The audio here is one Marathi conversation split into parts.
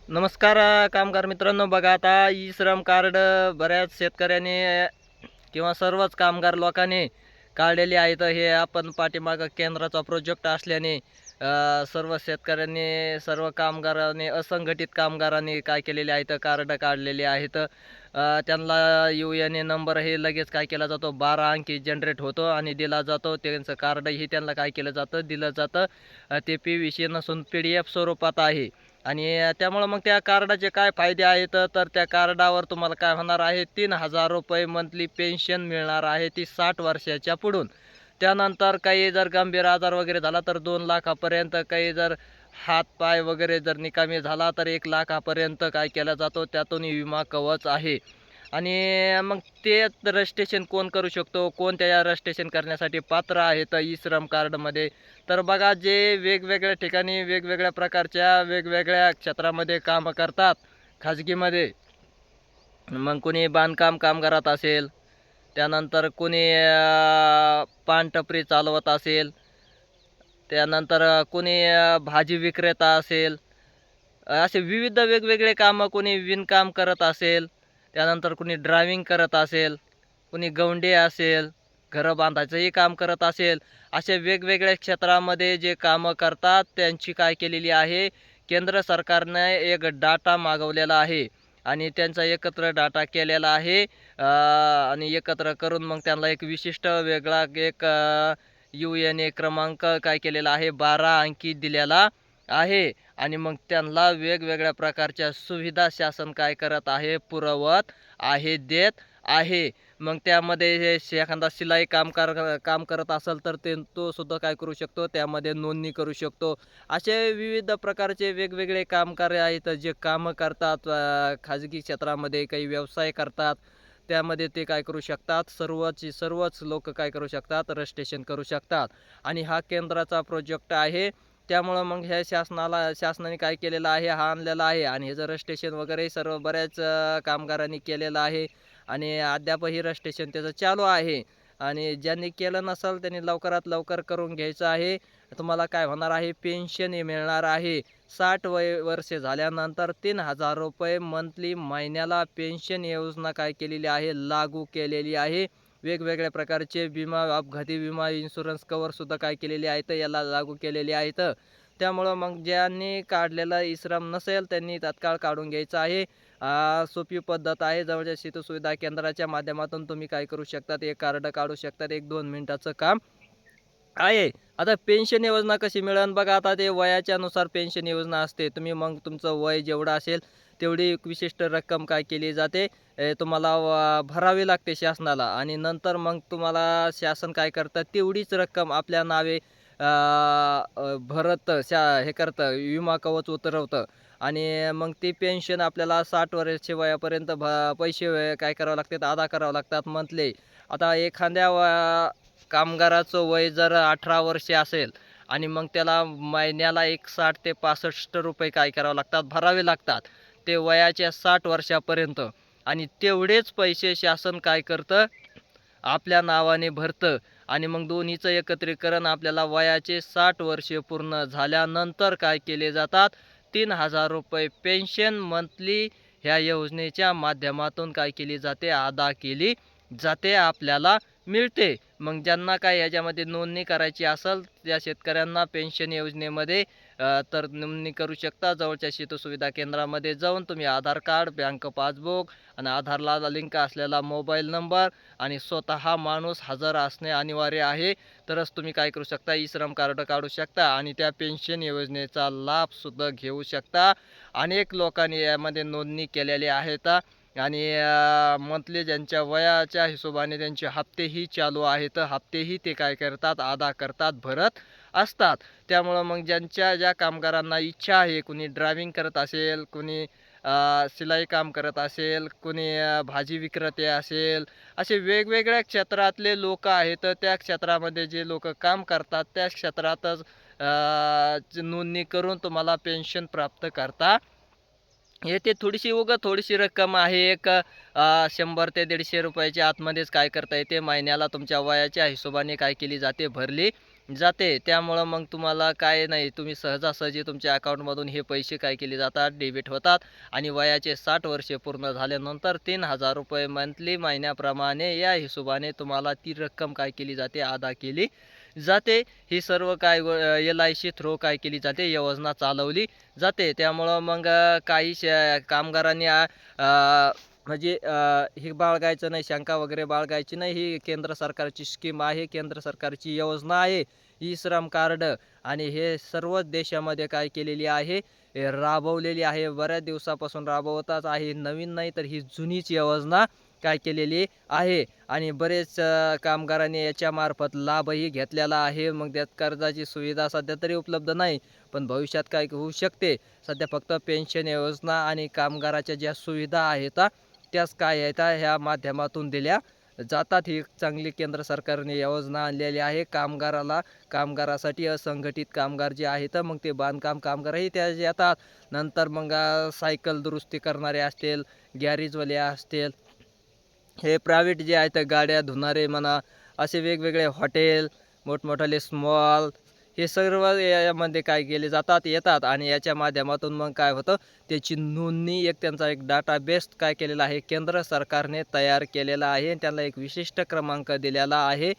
नमस्कार कामगार मित्रांनो, बघा आता ई श्रम कार्ड बऱ्याच शेतकऱ्यांनी किंवा सर्वच कामगार लोकांनी काढलेले आहेत. हे आपण पाठीमागं केंद्राचा प्रोजेक्ट असल्याने सर्व शेतकऱ्यांनी, सर्व कामगारांनी, असंघटित कामगारांनी काय केलेले आहेत, कार्ड काढलेले आहेत. त्यांना UN नंबर हे लगेच काय केला जातो, 12 अंकी जनरेट होतो आणि दिला जातो. त्यांचं कार्डही त्यांना काय केलं जातं, दिलं जातं. ते PVC नसून PDF स्वरूपात आहे. आणि त्यामुळं मग त्या कार्डाचे काय फायदे आहेत, तर त्या कार्डावर तुम्हाला काय होणार आहे, ₹3000 मंथली पेन्शन मिळणार आहे, ती 60 वर्षाच्या पुढून. त्यानंतर काही जर गंभीर आजार वगैरे झाला तर 2 लाखापर्यंत, काही जर हात-पाय वगैरे जर निकामी झाला तर 1 लाखापर्यंत काय केला जातो, त्यातून विमा कवच आहे. आणि मग ते रजिस्ट्रेशन कोण करू शकतो, कोण त्या रजिस्ट्रेशन करण्यासाठी पात्र आहेत ई श्रम कार्डमध्ये? तर बघा, जे वेगवेगळ्या ठिकाणी वेगवेगळ्या प्रकारच्या वेगवेगळ्या क्षेत्रामध्ये कामं करतात खाजगीमध्ये. मग कोणी बांधकाम कामगारात असेल, त्यानंतर कोणी पानटपरी चालवत असेल, त्यानंतर कोणी भाजी विक्रेता असेल. असे विविध वेगवेगळे कामं, कोणी विणकाम करत असेल, त्यानंतर कोणी ड्रायव्हिंग करत असेल, कोणी गवंडी असेल, घरं बांधायचंही काम करत असेल. अशा वेगवेगळ्या क्षेत्रामध्ये जे कामं करतात त्यांची काय केलेली आहे, केंद्र सरकारने एक डाटा मागवलेला आहे आणि त्यांचा एकत्र डाटा केलेला आहे. आणि एकत्र करून मग त्यांना एक विशिष्ट वेगळा एक UN क्रमांक काय केलेला आहे, 12 अंकी दिलेला आहे. आणि मग त्यांना वेगवेगळ्या प्रकारच्या सुविधा शासन काय करत आहे, पुरवत आहे, देत आहे. मग त्यामध्ये हे एखादा शिलाई काम करत असेल तर तो सुद्धा काय करू शकतो, त्यामध्ये नोंदणी करू शकतो. असे विविध प्रकारचे वेगवेगळे कामगार आहेत जे कामं करतात, खाजगी क्षेत्रामध्ये काही व्यवसाय करतात. त्यामध्ये ते काय करू शकतात, सर्वच लोक काय करू शकतात, रजिस्ट्रेशन करू शकतात. आणि हा केंद्राचा प्रोजेक्ट आहे. त्यामुळं मग ह्या शासनाने काय केलेलं आहे, हा आणलेला आहे आणि ह्याचं रजिस्ट्रेशन वगैरे सर्व बऱ्याच कामगारांनी केलेलं आहे आणि अद्यापही रजिस्ट्रेशन त्याचं चालू आहे. आणि ज्यांनी केलं नसेल त्यांनी लवकरात लवकर करून घ्यायचं आहे. तुम्हाला काय होणार आहे, पेन्शन हे मिळणार आहे. 60 वर्षे झाल्यानंतर ₹3000 मंथली महिन्याला पेन्शन योजना काय केलेली आहे, लागू केलेली आहे. वेगवेगळ्या प्रकारचे विमा, अपघाती विमा, इन्शुरन्स कव्हरसुद्धा काय केलेले आहेत, याला लागू केलेले आहेत. त्यामुळं मग ज्यांनी काढलेलं ई-श्रम नसेल त्यांनी तात्काळ काढून घ्यायचं आहे. सोपी पद्धत आहे. जवळच्या शेतू सुविधा केंद्राच्या माध्यमातून तुम्ही काय करू शकता, हे कार्ड काढू शकता. 1-2 मिनिटाचं काम आहे. आता पेन्शन योजना कशी मिळेल बघा, आता ते वयाच्या नुसार पेन्शन योजना असते. तुम्ही मग तुमचं वय जेवढं असेल तेवढी एक विशिष्ट रक्कम काय केली जाते, तुम्हाला भरावी लागते शासनाला आणि नंतर मग तुम्हाला शासन काय करतं, तेवढीच रक्कम आपल्या नावे अ, अ, भरत हे करतं, विमा कवच उतरवतं. आणि मग ती पेन्शन आपल्याला 60 वर्षे वयापर्यंत पैसे काय करावे लागतात, अदा करावे लागतात मंथली. आता एखाद्या कामगाराचं वय जर 18 वर्षे असेल आणि मग त्याला महिन्याला एक 60 ते ₹65 काय करावे लागतात, भरावे लागतात. ते वयाच्या 60 वर्षापर्यंत. आणि तेवढेच पैसे शासन काय करतं, आपल्या नावाने भरतं. आणि मग दोन्हीचं एकत्रीकरण आपल्याला वयाचे 60 वर्षे पूर्ण झाल्यानंतर काय केले जातात, ₹3000 पेन्शन मंथली ह्या योजनेच्या माध्यमातून काय केली जाते, अदा केली जाते, आपल्याला मिळते. मग ज्यांना काय ह्याच्यामध्ये नोंदणी करायची असेल त्या शेतकऱ्यांना पेन्शन योजनेमध्ये तर नोंदणी करू शकता. जवळच्या शेतू सुविधा केंद्रामध्ये जाऊन तुम्ही आधार कार्ड, बँक पासबुक आणि आधारला लिंक असलेला मोबाईल नंबर आणि स्वतः माणूस हजर असणे अनिवार्य आहे. तरच तुम्ही काय करू शकता, ई श्रम कार्ड काढू शकता आणि त्या पेन्शन योजनेचा लाभसुद्धा घेऊ शकता. अनेक लोकांनी यामध्ये नोंदणी केलेली आहेत आणि मंथली ज्यांच्या वयाच्या हिशोबाने त्यांचे हप्तेही चालू आहेत. हप्तेही ते काय करतात, अदा करतात, भरत असतात. त्यामुळं मग ज्या कामगारांना इच्छा आहे, कुणी ड्रायव्हिंग करत असेल, कुणी शिलाई काम करत असेल, कुणी भाजी विक्रेते असेल, असे वेगवेगळ्या क्षेत्रातले लोक आहेत. त्या क्षेत्रामध्ये जे लोक काम करतात त्या क्षेत्रातच नोंदणी करून तुम्हाला पेन्शन प्राप्त करता येते. थोडीशी रक्कम आहे, एक 100 ते ₹150 आतमध्येच काय करता येते, महिन्याला तुमच्या वयाच्या हिशोबाने काय केली जाते, भरली जाते. त्यामुळं मग तुम्हाला काय नाही, तुम्ही सहजासहजी तुमच्या अकाउंटमधून हे पैसे काय केले जातात, डेबिट होतात आणि वयाचे 60 वर्षे पूर्ण झाल्यानंतर 3,000 रुपये मंथली महिन्याप्रमाणे या हिशोबाने तुम्हाला ती रक्कम काय केली जाते, अदा केली जाते. ही सर्व काय LIC थ्रू काय केली जाते, योजना चालवली जाते. त्यामुळं मग काही कामगारांनी म्हणजे हे बाळगायचं नाही, शंका वगैरे बाळगायची नाही. ही केंद्र सरकारची स्कीम आहे, केंद्र सरकारची योजना आहे ई श्रम कार्ड आणि हे सर्वच देशामध्ये काय केलेली आहे, राबवलेली आहे. बऱ्याच दिवसापासून राबवतच आहे. नवीन नाही तर ही जुनीच योजना काय केलेली आहे आणि बरेच कामगारांनी याच्यामार्फत लाभही घेतलेला आहे. मग त्यात कर्जाची सुविधा सध्या तरी उपलब्ध नाही, पण भविष्यात काय होऊ शकते. सध्या फक्त पेन्शन योजना आणि कामगाराच्या ज्या सुविधा आहेत त्याच काय आहेत ह्या माध्यमातून दिल्या जातात. ही चांगली केंद्र सरकारने योजना आणलेली आहे कामगारासाठी. असंघटित कामगार जे आहेत मग ते बांधकाम कामगारही त्या येतात. नंतर मग सायकल दुरुस्ती करणारे असतील, गॅरेजवाले असतील, हे प्रायव्हेट जे आहेत गाड्या धुणारे म्हणा, असे वेगवेगळे हॉटेल, मोठमोठाले स्मॉल, हे सर्व यामध्ये काय केले जातात, येतात आणि याच्या माध्यमातून मग काय होतं, त्याची नोंदणी त्यांचा एक डाटाबेस काय केलेला आहे, केंद्र सरकारने तयार केलेला आहे. त्यांना एक विशिष्ट क्रमांक दिलेला आहे.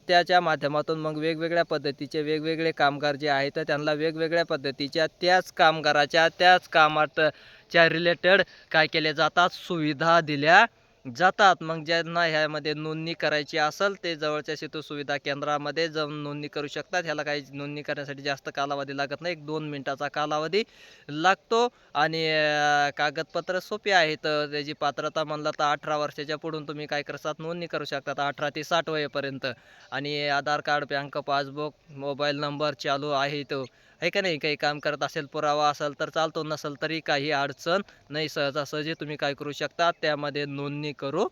त्याच्या माध्यमातून मग वेगवेगळ्या पद्धतीचे वेगवेगळे कामगार जे आहेत त्यांना वेगवेगळ्या पद्धतीच्या त्याच कामगाराच्या त्याच कामाच्या रिलेटेड काय केले जातात, सुविधा दिल्या जातात. मग ज्यांना ह्यामध्ये नोंदणी करायची असेल ते जवळच्या सेतू सुविधा केंद्रामध्ये जाऊन नोंदणी करू शकतात. ह्याला काही नोंदणी करण्यासाठी जास्त कालावधी लागत नाही, 1-2 मिनिटाचा कालावधी लागतो आणि कागदपत्र सोपे आहेत. त्याची पात्रता म्हणलं तर 18 वर्षाच्या पुढून तुम्ही काय करतात, नोंदणी करू शकतात 18 ते 60 वयेपर्यंत. आणि Aadhaar card, bank passbook, mobile number चालू आहे तो, आहे का नाही. काही काम करत असेल, पुरावा असेल तर चालतो, नसेल तरी काही अडचण नाही. सहजासहजी तुम्ही काय करू शकता, त्यामध्ये नोंदणी करू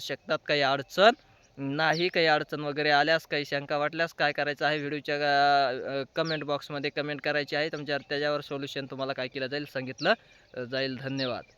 शकतात. काही अडचण नाही. काही अडचण वगैरे आल्यास, काही शंका वाटल्यास काय करायचं आहे, व्हिडिओच्या कमेंट बॉक्समध्ये कमेंट करायची आहे. त्याच्यावर सोल्युशन तुम्हाला काय केलं जाईल, सांगितलं जाईल. धन्यवाद.